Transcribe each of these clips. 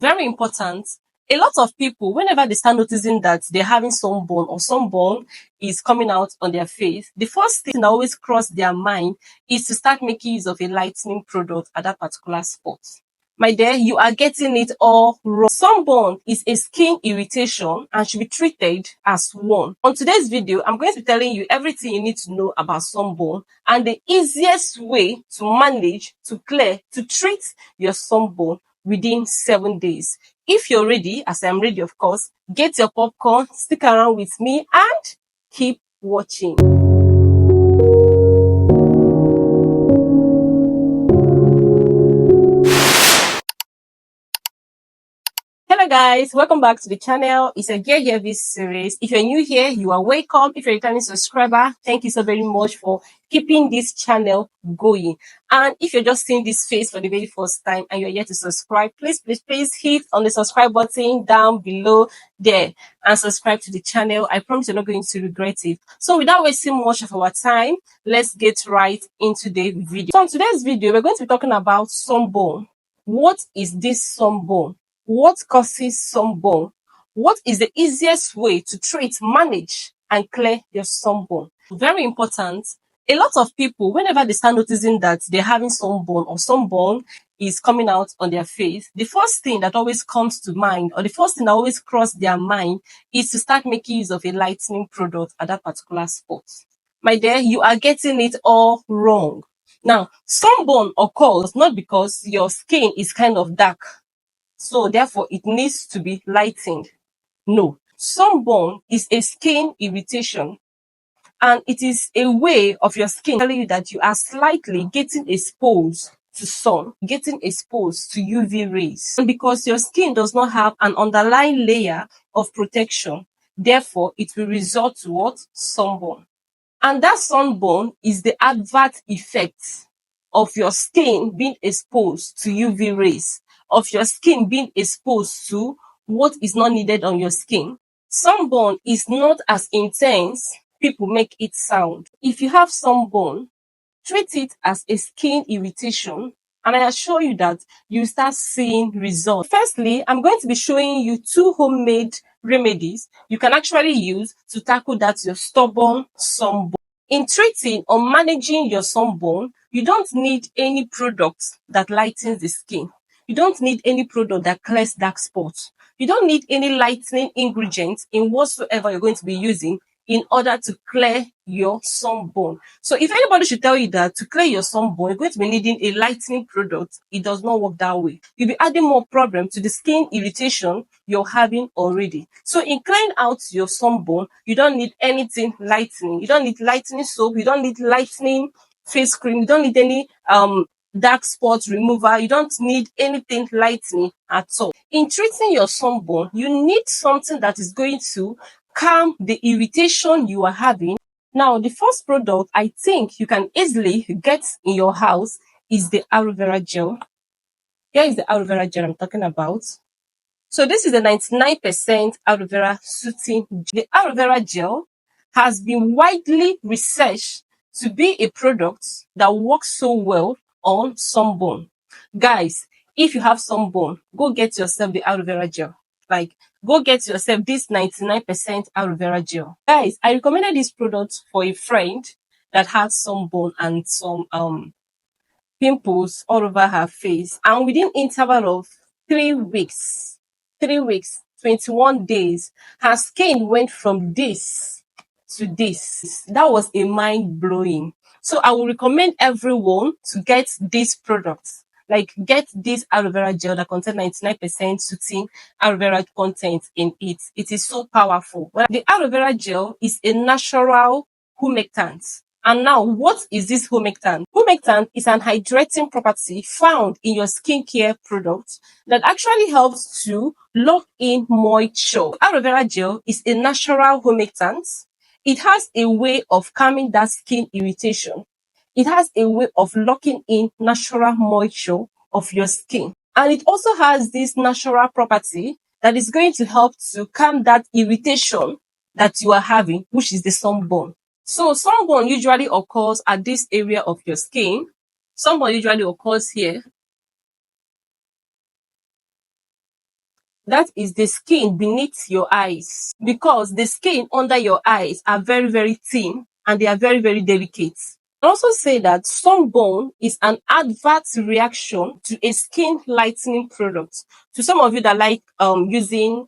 Very important. A lot of people, whenever they start noticing that they're having sunburn or sunburn is coming out on their face, the first thing that always cross their mind is to start making use of a lightening product at that particular spot. My dear, you are getting it all wrong. Sunburn is a skin irritation and should be treated as one. On today's video, I'm going to be telling you everything you need to know about sunburn and the easiest way to manage, to clear, to treat your sunburn within 7 days. If you're ready, as I'm ready, of course, get your popcorn, stick around with me and keep watching. Hello guys, welcome back to the channel. It's a Gear Heavy series. If you're new here, you are welcome. If you're a returning subscriber, thank you so very much for keeping this channel going. And if you're just seeing this face for the very first time and you're yet to subscribe, please hit on the subscribe button down below there and subscribe to the channel. I promise you're not going to regret it. So without wasting much of our time, let's get right into the video. So in today's video, we're going to be talking about sunburn. What is this sunburn? What causes sunburn? What is the easiest way to treat, manage, and clear your sunburn? Very important. A lot of people, whenever they start noticing that they're having sunburn or sunburn is coming out on their face, the first thing that always comes to mind or the first thing that always crosses their mind is to start making use of a lightening product at that particular spot. My dear, you are getting it all wrong. Now, sunburn occurs not because your skin is kind of dark, so therefore it needs to be lightened. No, sunburn is a skin irritation and it is a way of your skin telling you that you are slightly getting exposed to sun, getting exposed to UV rays. And because your skin does not have an underlying layer of protection, therefore it will result to what? Sunburn. And that sunburn is the adverse effect of your skin being exposed to UV rays, of your skin being exposed to what is not needed on your skin. Sunburn is not as intense people make it sound. If you have sunburn, treat it as a skin irritation and I assure you that you start seeing results. Firstly, I'm going to be showing you 2 homemade remedies you can actually use to tackle that your stubborn sunburn. In treating or managing your sunburn, you don't need any product that lightens the skin. You don't need any product that clears dark spots. You don't need any lightening ingredients in whatsoever you're going to be using in order to clear your sunburn. So if anybody should tell you that to clear your sunburn, you're going to be needing a lightening product, it does not work that way. You'll be adding more problem to the skin irritation you're having already. So in clearing out your sunburn, you don't need anything lightening. You don't need lightening soap. You don't need lightening face cream. You don't need any dark spot remover. You don't need anything lightening at all. In treating your sunburn, you need something that is going to calm the irritation you are having. Now, the first product I think you can easily get in your house is the aloe vera gel. Here is the aloe vera gel I'm talking about. So this is the 99% aloe vera soothing gel. The aloe vera gel has been widely researched to be a product that works so well on sunburn. Guys, if you have sunburn, go get yourself the aloe vera gel. Go get yourself this 99% aloe vera gel. Guys, I recommended this product for a friend that has sunburn and some pimples all over her face. And within interval of 3 weeks, 21 days, her skin went from this to this. That was a mind-blowing. So I will recommend everyone to get this product. Get this aloe vera gel that contains 99% soothing aloe vera content in it. It is so powerful. Well, the aloe vera gel is a natural humectant. And now, what is this humectant? Humectant is an hydrating property found in your skincare product that actually helps to lock in moisture. Aloe vera gel is a natural humectant. It has a way of calming that skin irritation. It has a way of locking in natural moisture of your skin. And it also has this natural property that is going to help to calm that irritation that you are having, which is the sunburn. So sunburn usually occurs at this area of your skin. Sunburn usually occurs here. That is the skin beneath your eyes, because the skin under your eyes are very, very thin and they are very, very delicate. Also say that sunburn is an adverse reaction to a skin lightening product. To some of you that like using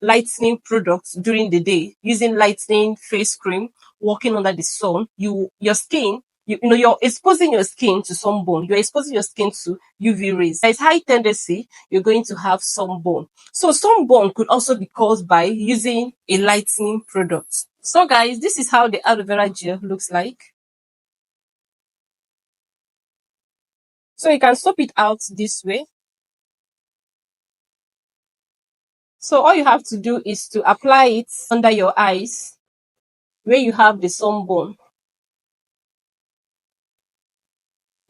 lightening products during the day, using lightening face cream, walking under the sun, your skin, you're exposing your skin to sunburn. You're exposing your skin to UV rays. There's high tendency you're going to have sunburn. So sunburn could also be caused by using a lightening product. So guys, this is how the aloe vera gel looks like. So you can swap it out this way. So all you have to do is to apply it under your eyes where you have the sunburn.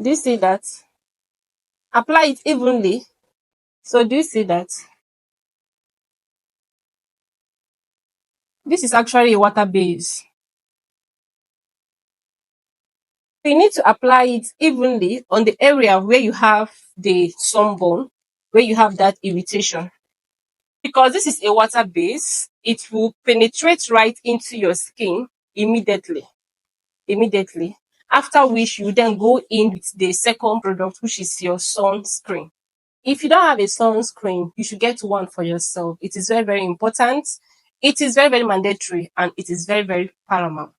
Do you see that? Apply it evenly. So do you see that? This is actually a water base. You need to apply it evenly on the area where you have the sunburn, where you have that irritation. Because this is a water base, it will penetrate right into your skin immediately. Immediately. After which you then go in with the second product, which is your sunscreen. If you don't have a sunscreen, you should get one for yourself. It is very, very important. It is very, very mandatory and it is very, very paramount.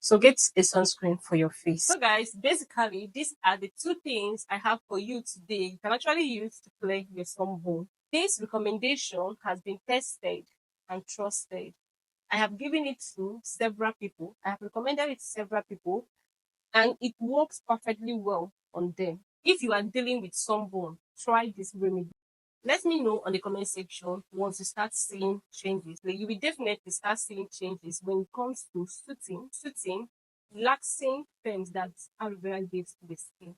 So get a sunscreen for your face. So guys, basically, these are the two things I have for you today. You can actually use to clear your sunburn. This recommendation has been tested and trusted. I have given it to several people. I have recommended it to several people and it works perfectly well on them. If you are dealing with sunburn, try this remedy. Let me know on the comment section once you start seeing changes. Like, you will definitely start seeing changes when it comes to soothing, relaxing terms that aloe vera gives to the skin.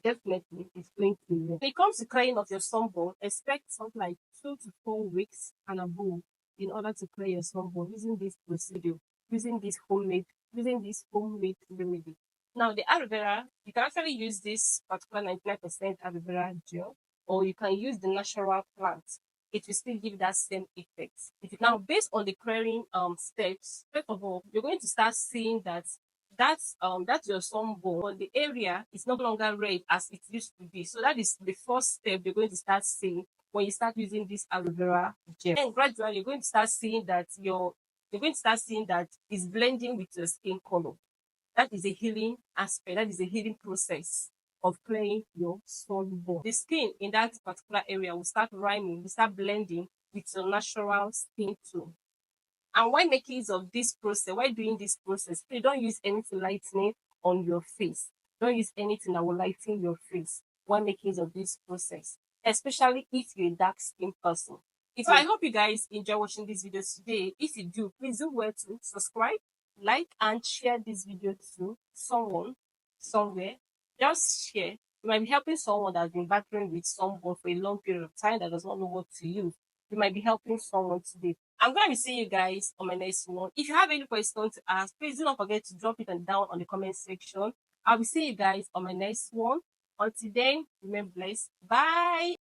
Definitely it's going to work. When it comes to clearing of your sunburn, expect something like 2 to 4 weeks and above in order to clear your sunburn using this procedure, using this homemade remedy. Now the aloe vera, you can actually use this particular 99% aloe vera gel, or you can use the natural plant. It will still give that same effect. Now, based on the clearing steps, first of all, you're going to start seeing that that's your sunburn, but the area is no longer red as it used to be. So that is the first step you're going to start seeing when you start using this aloe vera gel. And gradually you're going to start seeing that it's blending with your skin color. That is a healing aspect. That is a healing process of clearing your sunburn. The skin in that particular area will start rhyming, will start blending with your natural skin tone. And why make use of this process? Why doing this process? You don't use anything lightening on your face. Don't use anything that will lighten your face. Why make use of this process? Especially if you're a dark skin person. So I hope you guys enjoy watching this video today. If you do, please do well to subscribe, like, and share this video to someone, somewhere. Just share. You might be helping someone that's been battling with sunburn for a long period of time that does not know what to use. You might be helping someone today. I'm going to be seeing you guys on my next one. If you have any questions to ask, please do not forget to drop it down on the comment section. I'll be seeing you guys on my next one. Until then, remain blessed. Bye.